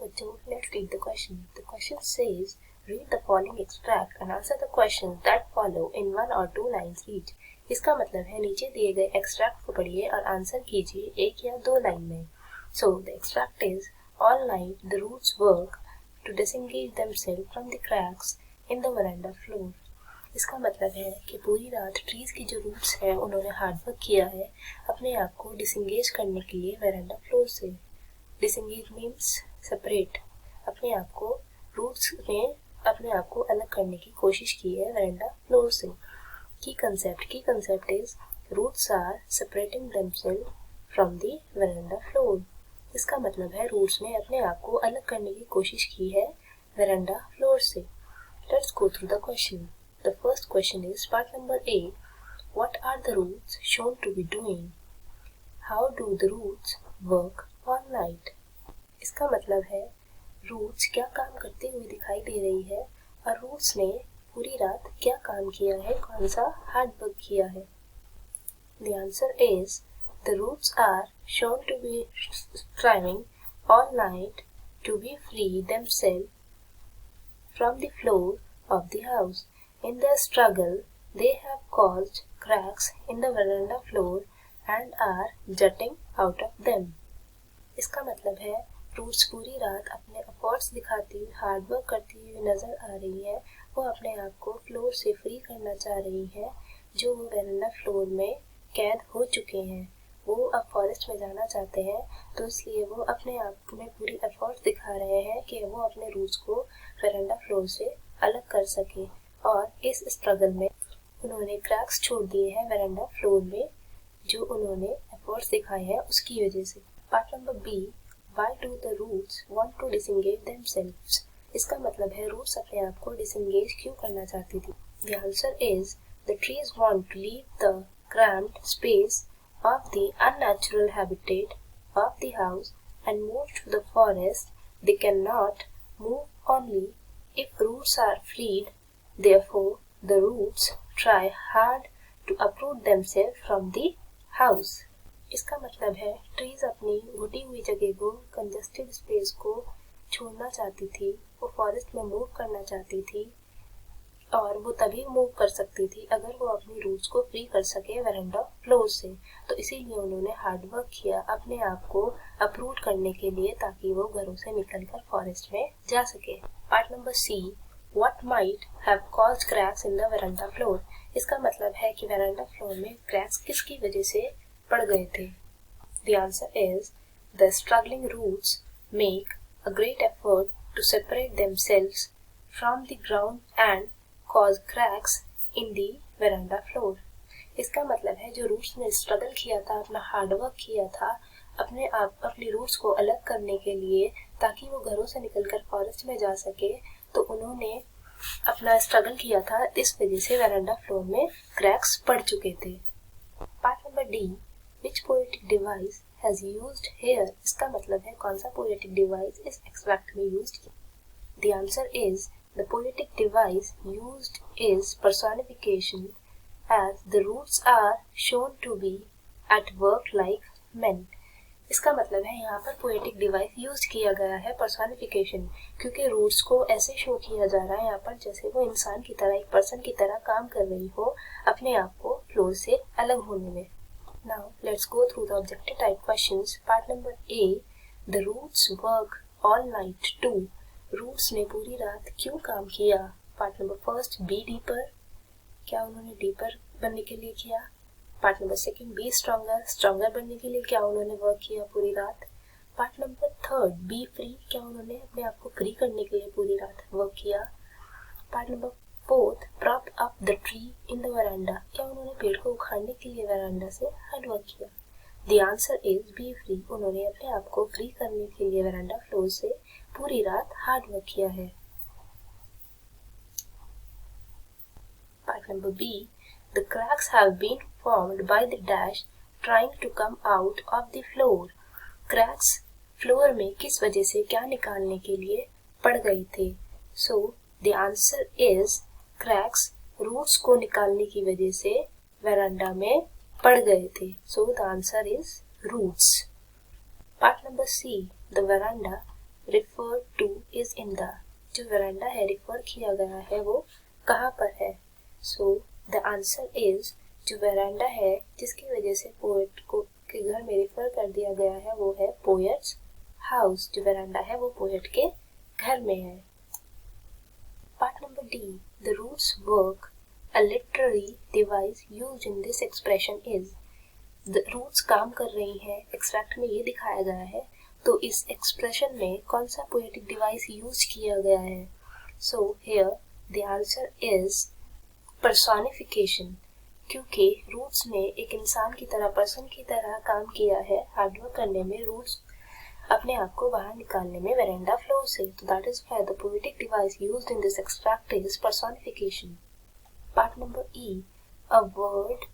बच्चों, let's read the question. The question says, read the following extract and answer the questions that follow in 1 or 2 lines each. इसका मतलब है नीचे दिए गए extract को पढ़िए और आंसर कीजिए 1 या 2 लाइन में. So the extract is, all night the roots work to disengage themselves from the cracks in the veranda floor. इसका मतलब है कि पूरी रात ट्रीज की जो रूट्स हैं उन्होंने हार्डवर्क किया है अपने आप को डिसंगेज करने के लिए वेरांडा फ्लोर से. Disengage means separate. अपने आप को रूट्स ने अपने आप को अलग करने की कोशिश की है वेरांडा फ्लोर से. की concept is roots are separating themself from the veranda floor. इसका मतलब है रूट्स ने अपने आप को अलग करने की कोशिश की है वेरांडा फ्लोर से. Let's go through the question. The first question is part number A. What are the roots shown to be doing? How do the roots work all night? इसका मतलब है रूट्स क्या काम करते हुए दिखाई दे रही है और रूट्स ने पूरी रात क्या काम किया है, कौन सा हार्ड वर्क किया है. The answer is the roots are shown to be striving all night to be free themselves from the floor of the house. In their struggle, they have caused cracks in the veranda floor and are jutting out of them. इसका मतलब है roots पूरी रात अपने efforts दिखाती, hard work करती हुई नजर आ रही है. वो अपने आप को फ्लोर से फ्री करना चाह रही है जो वो वेरांडा फ्लोर में कैद हो चुके हैं. वो अब फॉरेस्ट में जाना चाहते हैं, तो इसलिए वो अपने आप में पूरी एफर्ट्स दिखा रहे हैं कि वो अपने रूट्स को वेरांडा फ्लोर से अलग कर सके. और इस स्ट्रगल में उन्होंने क्रैक्स छोड़ दिए हैं वेरांडा फ्लोर में जो उन्होंने एफर्ट्स दिखाए हैं उसकी वजह से. Part number B. Why do the roots want to disengage themselves? इसका मतलब है रूट्स अपने आप को डिसंगेज क्यों करना चाहती थी. The answer is the trees want to leave the cramped space of the unnatural habitat of the house and move to the forest. They can not move only if roots are freed. Therefore, the roots try hard to uproot themselves from the house. इसका मतलब है trees अपनी घुटी हुई जगह को, congested space को छोड़ना चाहती थी. वो फॉरेस्ट में मूव करना चाहती थी और वो तभी मूव कर सकती थी अगर वो अपनी रूट्स को फ्री कर सके वेरांडा फ्लोर से. तो इसीलिए उन्होंने हार्डवर्क किया अपने आप को अपरूट करने के लिए ताकि वो घरों से निकलकर फॉरेस्ट में जा सके. Part number C. What might have caused cracks in the veranda floor? इसका मतलब है कि वेरांडा फ्लोर में क्रैक्स किसकी वजह से पड़ गए थे. The answer is the struggling roots make a great effort to separate themselves from the ground and cause cracks in the veranda floor. इसका मतलब है जो रूट्स ने स्ट्रगल किया था, अपना हार्डवर्क किया था अपनी रूट्स को अलग करने के लिए ताकि वो घरों से निकलकर फॉरेस्ट में जा सके, तो उन्होंने अपना स्ट्रगल किया था. इस वजह से वेरांडा फ्लोर में क्रैक्स पड़ चुके थे. Part number D. Which poetic device has used here? इसका मतलब है कौन सा पोएटिक डिवाइस इस एक्सट्रैक्ट में यूज्ड किया. The answer is the poetic device used is personification as the roots are shown to be at work like men. इसका मतलब है यहाँ पर पोएटिक डिवाइस यूज किया गया है पर्सोनिफिकेशन, क्योंकि रूट्स को ऐसे शो किया जा रहा है यहाँ पर जैसे वो इंसान की तरह, एक पर्सन की तरह काम कर रही हो अपने आप को फ्लोर से अलग होने में. Now let's go through the objective type questions. Part number A. The roots work all night to. Roots ने पूरी रात क्यों काम किया. Part number first. Be deeper. क्या उन्होंने डीपर बनने के लिए किया. Part number second. Be stronger बनने के लिए क्या उन्होंने वर्क किया पूरी रात. Part number third. Be free. क्या उन्होंने अपने आप को फ्री करने के लिए पूरी रात वर्क किया. Part number fourth. Prop up the tree in the वरांडा. क्या उन्होंने पेड़ को उखाड़ने के लिए वरांडा से हार्ड वर्क किया. The answer is B free. उन्होंने अपने आप को फ्री करने के लिए वरांडा फ्लोर से पूरी रात हार्ड वर्क किया है. Part number B. The cracks have been formed by the dash trying to come out of the floor. Cracks floor में किस वजह से क्या निकालने के लिए पड़ गए थे. So the answer is cracks roots को निकालने की वजह से वेरांडा में पड़ गए थे. So the answer is roots. Part number C. The veranda referred to is in the, जो वरांडा है रिफर किया गया है वो कहाँ पर है. So the answer is, जो वरांडा है जिसकी वजह से पोएट को के घर में रिफर कर दिया गया है वो है पोएट्स हाउस. जो वरांडा है वो पोएट के घर में है. Part number D, the roots work, a literary device used in this expression is. The roots काम कर रही हैं एक्सट्रैक्ट में ये दिखाया गया है, तो इस एक्सप्रेशन में कौन सा पोएटिक डिवाइस यूज किया गया है. So here the answer is personification, क्योंकि रूट्स ने एक इंसान की तरह, पर्सन की तरह काम किया है हार्डवर्क करने में, रूट्स अपने आप को बाहर निकालने में वेरेंडा फ्लो से. तो that is why the poetic device used in this extract is personification. Part number E, a word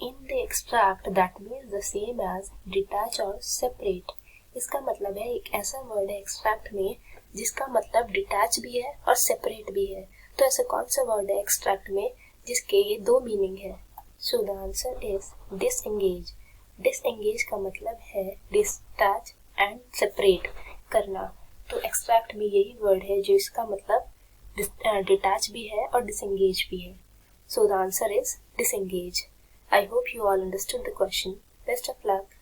in the extract that means the same as detach or separate. इसका मतलब है एक ऐसा वर्ड है extract में जिसका मतलब डिटैच भी है और सेपरेट भी है. तो ऐसा कौन सा वर्ड है एक्सट्रैक्ट में जिसके ये दो मीनिंग है. So the answer is disengage. Disengage का मतलब है डिटैच एंड सेपरेट करना. तो एक्सट्रैक्ट में यही वर्ड है जो इसका मतलब डिटैच भी है और डिसएंगेज भी है. So the answer is disengage. I hope you all understood the question. Best of luck.